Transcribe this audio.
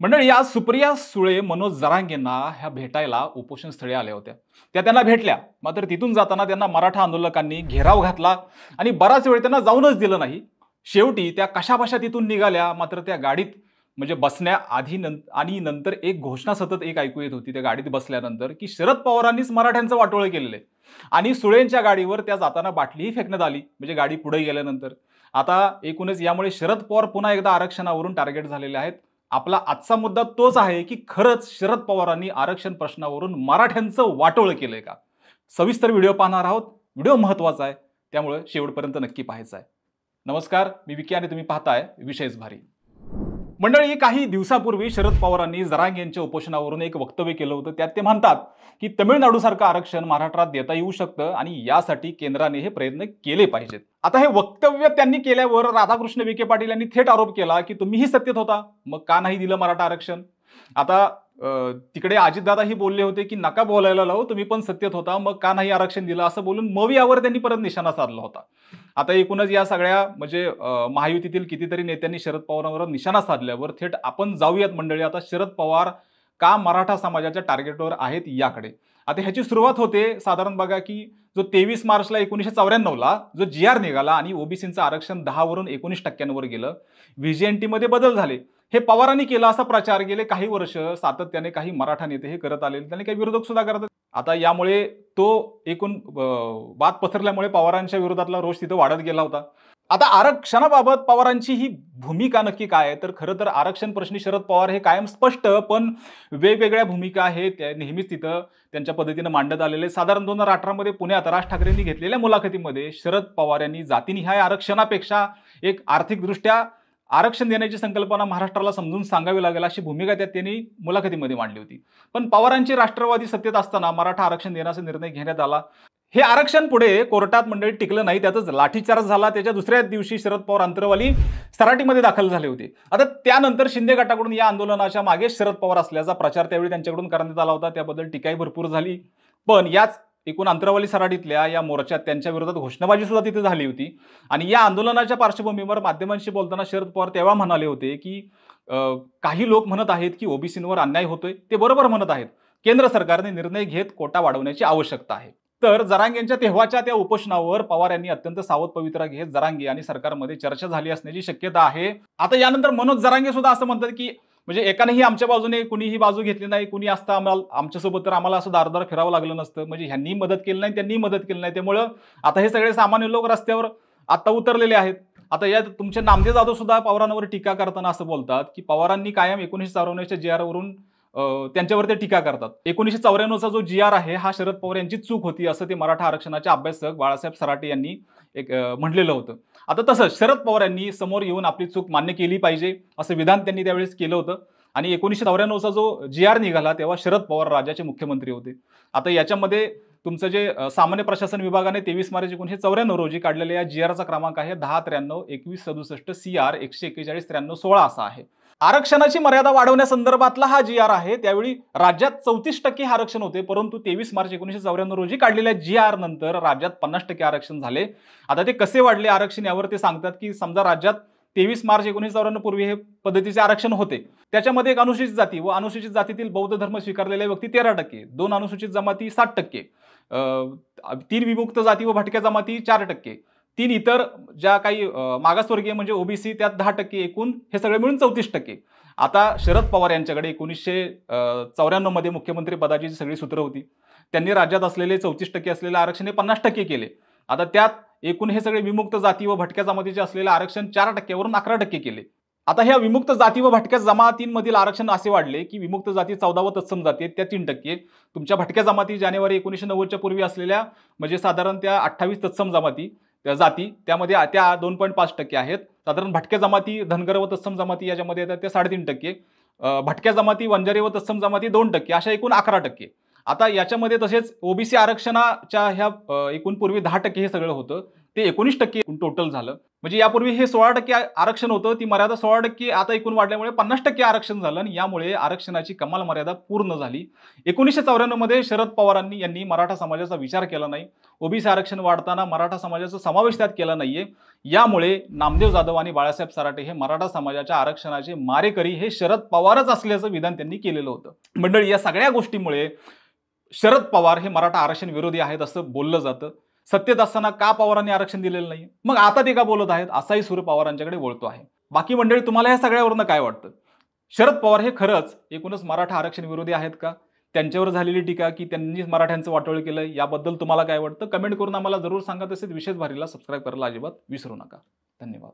मंडळी, आज सुप्रिया सुळे मनोज जरांगेंना ह्या भेटायला उपोषण स्थळी आल्या होत्या. त्या त्यांना भेटल्या, मात्र तिथून जाताना त्यांना मराठा आंदोलकांनी घेराव घातला आणि बराच वेळ त्यांना जाऊनच दिलं नाही. शेवटी त्या कशाबशा तिथून निघाल्या. मात्र त्या गाडीत म्हणजे बसण्याआधी आणि नंतर एक घोषणा सतत एक ऐकू येत होती त्या गाडीत बसल्यानंतर, की शरद पवारांनीच मराठ्यांचं वाटोळं केलेलं आहे. आणि सुळेंच्या गाडीवर त्या जाताना बाटलीही फेकण्यात आली, म्हणजे गाडी पुढे गेल्यानंतर. आता एकूणच यामुळे शरद पवार पुन्हा एकदा आरक्षणावरून टार्गेट झालेले आहेत. आपला आजचा मुद्दा तोच आहे, की खरंच शरद पवारांनी आरक्षण प्रश्नावरून मराठ्यांचं वाटोळं केलंय का? सविस्तर व्हिडिओ पाहणार आहोत. व्हिडिओ महत्त्वाचा आहे, त्यामुळे शेवटपर्यंत नक्की पाहायचा आहे. नमस्कार, मी विकी आणि तुम्ही पाहताय विशेष भारी. मंडळी, काही दिवसापूर्वी शरद पवारांनी जरांगे यांच्या उपोषणावरून एक वक्तव्य केलं होतं. त्यात ते म्हणतात, की तमिळनाडूसारखं आरक्षण महाराष्ट्रात देता येऊ शकतं आणि यासाठी केंद्राने हे प्रयत्न केले पाहिजेत. आता हे वक्तव्य त्यांनी केल्यावर राधाकृष्ण विखे पाटील यांनी थेट आरोप केला, की तुम्हीही सत्तेत होता, मग का नाही दिलं मराठा आरक्षण? आता तिकडे अजितदादाही बोलले होते, की नका बोलायला लावू, तुम्ही पण सत्तेत होता, मग का नाही आरक्षण दिलं, असं बोलून मग यावर त्यांनी परत निशाणा साधला होता. आता एकूणच या सगळ्या म्हणजे महायुतीतील कितीतरी नेत्यांनी शरद पवारांवर निशाणा साधल्यावर थेट आपण जाऊयात मंडळी आता शरद पवार का मराठा समाजाच्या टार्गेटवर आहेत याकडे. आता ह्याची सुरुवात होते साधारण बघा, की जो 23 मार्चला 1994ला जो जी-आर निघाला आणि ओबीसीचं आरक्षण 10 वरून 19% गेलं. व्हीजीएनटीमध्ये बदल झाले. हे पवारांनी केलं असा प्रचार गेले काही वर्ष सातत्याने काही मराठा नेते हे करत आले, त्यांनी काही विरोधक सुद्धा करतात. आता यामुळे तो एकूण वाद पसरल्यामुळे पवारांच्या विरोधातला रोष तिथं वाढत गेला होता. आता आरक्षणाबाबत पवारांची ही भूमिका नक्की काय आहे? तर खरं तर आरक्षण प्रश्नी शरद पवार हे कायम स्पष्ट पण वेगवेगळ्या भूमिका आहेत त्या नेहमीच तिथं त्यांच्या पद्धतीनं मांडत आलेले. साधारण 2018 मध्ये पुण्यात राज ठाकरेंनी घेतलेल्या मुलाखतीमध्ये शरद पवार यांनी जातीनिहाय आरक्षणापेक्षा एक आर्थिकदृष्ट्या आरक्षण देण्याची संकल्पना महाराष्ट्राला समजून सांगावी लागेल अशी भूमिका त्यांनी मुलाखतीमध्ये मांडली होती. पण पवारांची राष्ट्रवादी सत्तेत असताना मराठा आरक्षण देण्याचा निर्णय घेण्यात आला. हे आरक्षण पुढे कोर्टात मंडळी टिकलं नाही, त्यातच लाठीचार्ज झाला. त्याच्या दुसऱ्या दिवशी शरद पवार अंतरवाली सराटीमध्ये दाखल झाले होते. आता त्यानंतर शिंदे गटाकडून या आंदोलनाच्या मागे शरद पवार असल्याचा प्रचार त्यावेळी त्यांच्याकडून करण्यात आला होता. त्याबद्दल टीकाही भरपूर झाली. पण याच एकूण अंतरवाली सराटीतल्या या मोर्चात त्यांच्या विरोधात घोषणाबाजी सुद्धा तिथे झाली होती. आणि या आंदोलनाच्या पार्श्वभूमीवर माध्यमांशी बोलताना शरद पवार तेव्हा म्हणाले होते, की काही लोक म्हणत आहेत की ओबीसींवर अन्याय होतोय. ते बरोबर म्हणत आहेत. केंद्र सरकारने निर्णय घेत कोटा वाढवण्याची आवश्यकता आहे. तर जरांगेंच्या तेव्हाच्या त्या उपोषणावर पवार यांनी अत्यंत सावध पवित्रा घेत जरांगे आणि सरकारमध्ये चर्चा झाली असण्याची शक्यता आहे. आता यानंतर मनोज जरांगे सुद्धा असं म्हणतात, की म्हणजे एकानेही आमच्या बाजूने कुणीही बाजू घेतली नाही, कुणी असतं आमच्यासोबत तर आम्हाला असं दारदार फिरावं लागलं नसतं. म्हणजे ह्यांनी मदत केली नाही, त्यांनी मदत केली नाही. त्यामुळं आता हे सगळे सामान्य लोक रस्त्यावर आता उतरलेले आहेत. आता या तुमचे नामदेव जाधव सुद्धा पवारांवर टीका करताना असं बोलतात, की पवारांनी कायम 1994च्या जी-आर वरून त्यांच्यावर ते टीका करतात. 1994चा जो जी-आर आहे हा शरद पवार यांची चूक होती असं ते मराठा आरक्षणाचे अभ्यासक बाळासाहेब सराटे यांनी एक म्हटलेलं होतं. आता तसंच शरद पवार यांनी समोर येऊन आपली चूक मान्य केली पाहिजे असं विधान त्यांनी त्यावेळेस केलं होतं. आणि 1994चा जो जी-आर निघाला तेव्हा शरद पवार राज्याचे मुख्यमंत्री होते. आता याच्यामध्ये तुमचं जे सामान्य प्रशासन विभागाने 23 मार्च 1994 रोजी काढलेल्या या जी-आरचा क्रमांक आहे 1093-2167 CR 141-93-16 असा आहे. आरक्षणाची मर्यादा वाढवण्यासंदर्भातला हा जी-आर आहे. त्यावेळी राज्यात 34% आरक्षण होते, परंतु 23 मार्च 1994 रोजी काढलेल्या जी-आर नंतर राज्यात 50% आरक्षण झाले. आता ते कसे वाढले आरक्षण यावर ते सांगतात, की समजा राज्यात 23 मार्च 1994 पूर्वी हे पद्धतीचे आरक्षण होते. त्याच्यामध्ये एक अनुसूचित जाती व अनुसूचित जातीतील बौद्ध धर्म स्वीकारलेल्या व्यक्ती 13%, 2 अनुसूचित जमाती 7%, 3 विमुक्त जाती व भटक्या जमाती 4%, 3 इतर ज्या काही मागासवर्गीय म्हणजे ओबीसी त्यात 10%, एकूण हे सगळे मिळून 34%. आता शरद पवार यांच्याकडे 1994 मध्ये मुख्यमंत्री पदाची सगळी सूत्र होती. त्यांनी राज्यात असलेले 34% असलेले आरक्षण हे 50% केले. आता त्यात एकूण हे सगळे विमुक्त जाती व भटक्या जमातीचे असलेले आरक्षण 4% वरून 11% केले. आता ह्या विमुक्त जाती व भटक्या जमातींमधील आरक्षण असे वाढले, की विमुक्त जाती 14 व तत्सम जाती आहेत त्या 3%, तुमच्या भटक्या जमाती जानेवारी 1990च्या पूर्वी असलेल्या म्हणजे साधारण त्या 28 तत्सम जमाती जाती त्यामध्ये त्या 2.5% आहेत. साधारण भटक्या जमाती धनगर व तत्सम जमाती याच्यामध्ये येतात त्या 3.5%, भटक्या जमाती वंजारी व तत्सम जमाती 2%, अशा एकूण 11%. आता याच्यामध्ये तसेच ओबीसी आरक्षणाच्या ह्या एकूण पूर्वी 10% हे सगळं होतं. ते 19% टोटल झालं. म्हणजे यापूर्वी हे 16% आरक्षण होतं, ती मर्यादा 16% आता एकूण वाढल्यामुळे 50% आरक्षण झालं आणि यामुळे आरक्षणाची कमाल मर्यादा पूर्ण झाली. 1994 मध्ये शरद पवारांनी यांनी मराठा समाजाचा विचार केला नाही. ओबीसी आरक्षण वाढताना मराठा समाजाचा समावेश त्यात केला नाहीये. यामुळे नामदेव जाधव आणि बाळासाहेब सराटे हे मराठा समाजाच्या आरक्षणाचे मारेकरी हे शरद पवारच असल्याचं विधान त्यांनी केलेलं होतं. मंडळी, या सगळ्या गोष्टीमुळे शरद पवार हे मराठा आरक्षण विरोधी आहेत असं बोललं जातं. सत्तेत असताना का पवारांनी आरक्षण दिलेलं नाही? मग आता ते का बोलत आहेत? असाही सूर पवारांच्याकडे वळतो आहे. बाकी मंडळी, तुम्हाला या सगळ्यावरनं काय वाटतं? शरद पवार हे खरंच एकूणच मराठा आरक्षण विरोधी आहेत का? त्यांच्यावर झालेली टीका की त्यांनीच मराठ्यांचं वाटोळं केलंय, याबद्दल तुम्हाला काय वाटतं? कमेंट करून आम्हाला जरूर सांगा. तसेच विशेष भारीला सबस्क्राईब करायला अजिबात विसरू नका. धन्यवाद.